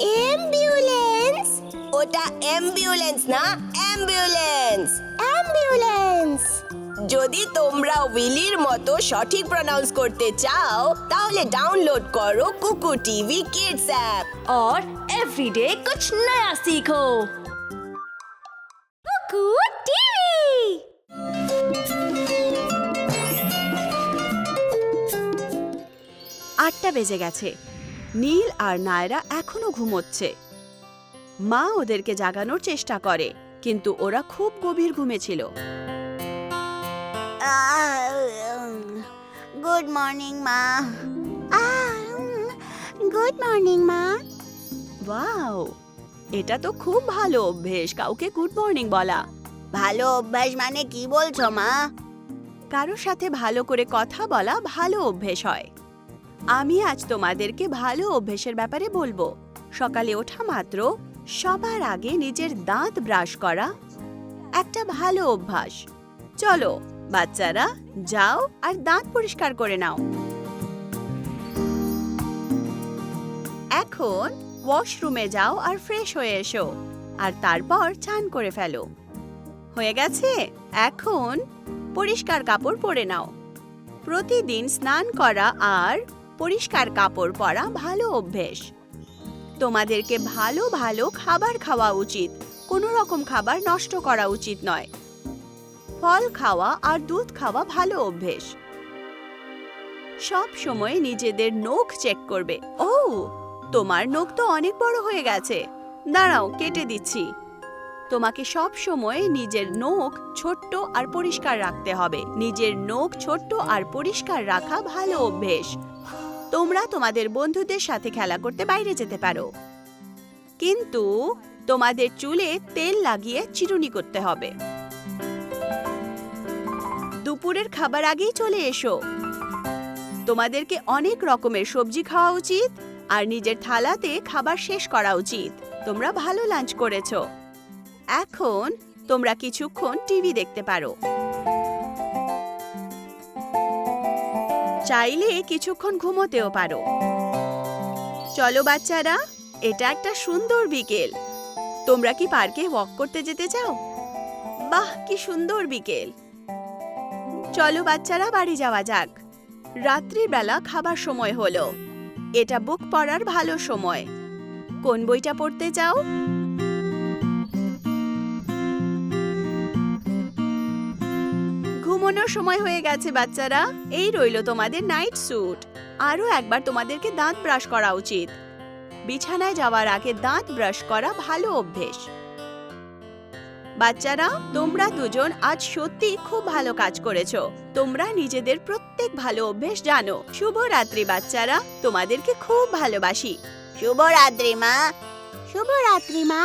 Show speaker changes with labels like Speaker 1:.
Speaker 1: Ambulance.
Speaker 2: ওটা ambulance না, ambulance.
Speaker 1: Ambulance.
Speaker 2: যদি তোমরা উইলির মতো সঠিক প্রনাউন্স করতে চাও তাহলে ডাউনলোড করো কুকু টিভি কিডস অ্যাপ
Speaker 3: और एवरीडे कुछ नया सीखो। कुकू टीवी।
Speaker 4: 8টা বেজে গেছে। নীল আর নায়রা এখনো ঘুমোচ্ছে। মা ওদেরকে জাগানোর চেষ্টা করে, কিন্তু ওরা খুব গভীর ঘুমে ছিল।
Speaker 1: গুড মর্নিং মা। গুড মর্নিং মা।
Speaker 4: ওয়াও, এটা তো খুব ভালো অভ্যেস কাউকে গুড মর্নিং বলা।
Speaker 1: ভালো অভ্যাস মানে কি বলছো মা?
Speaker 4: কারোর সাথে ভালো করে কথা বলা ভালো অভ্যেস হয়। আমি আজ তোমাদেরকে ভালো অভ্যেসের ব্যাপারে বলবো। সকালে ওঠা মাত্র সবার আগে নিজের দাঁত ব্রাশ করা একটা ভালো অভ্যাস। চলো বাচ্চারা, যাও আর দাঁত পরিষ্কার করে নাও। এখন ওয়াশরুমে যাও আর ফ্রেশ হয়ে এসো, আর তারপর চান করে ফেলো। হয়ে গেছে? এখন পরিষ্কার কাপড় পরে নাও। প্রতিদিন স্নান করা আর পরিষ্কার কাপড় পরা ভালো অভ্যেস। তোমাদেরকে ভালো ভালো খাবার খাওয়া উচিত। কোনো রকম খাবার নষ্ট করা উচিত নয়। ফল খাওয়া আর দুধ খাওয়া ভালো অভ্যেস। সব সময় নিজেদের নখ চেক করবে। ও, তোমার নখ তো অনেক বড় হয়ে গেছে। দাঁড়াও, কেটে দিচ্ছি। তোমাকে সব সময় নিজের নখ ছোট্ট আর পরিষ্কার রাখতে হবে। নিজের নখ ছোট্ট আর পরিষ্কার রাখা ভালো অভ্যেস। তোমরা তোমাদের বন্ধুদের সাথে খেলা করতে বাইরে যেতে পারো, কিন্তু তোমাদের চুলে তেল লাগিয়ে চিরুনি করতে হবে। দুপুরের খাবার আগেই চলে এসো। তোমাদেরকে অনেক রকমের সবজি খাওয়া উচিত আর নিজের থালাতে খাবার শেষ করা উচিত। তোমরা ভালো লাঞ্চ করেছো। এখন তোমরা কিছুক্ষণ টিভি দেখতে পারো। চাইলে কিছুক্ষণ ঘুমোতেও পারো। চলো বাচ্চারা, এটা একটা সুন্দর বিকেল। তোমরা কি পার্কে ওয়াক করতে যেতে চাও? বাহ, কি সুন্দর বিকেল। চলো বাচ্চারা, বাড়ি যাওয়া যাক। রাত্রিবেলা খাবার সময় হলো। এটা বুক পড়ার ভালো সময়। কোন বইটা পড়তে চাও? ঘুমানোর সময় হয়ে গেছে বাচ্চারা। এই রইল তোমাদের নাইট স্যুট। আরও একবার তোমাদেরকে দাঁত ব্রাশ করা উচিত। বিছানায় যাওয়ার আগে দাঁত ব্রাশ করা ভালো অভ্যেস। বাচ্চারা, তোমরা দুজন আজ সত্যি খুব ভালো কাজ করেছো। তোমরা নিজেদের প্রত্যেক ভালো অভ্যেস জানো। শুভরাত্রি বাচ্চারা, তোমাদেরকে খুব ভালোবাসি।
Speaker 1: শুভরাত্রি মা। শুভরাত্রি মা।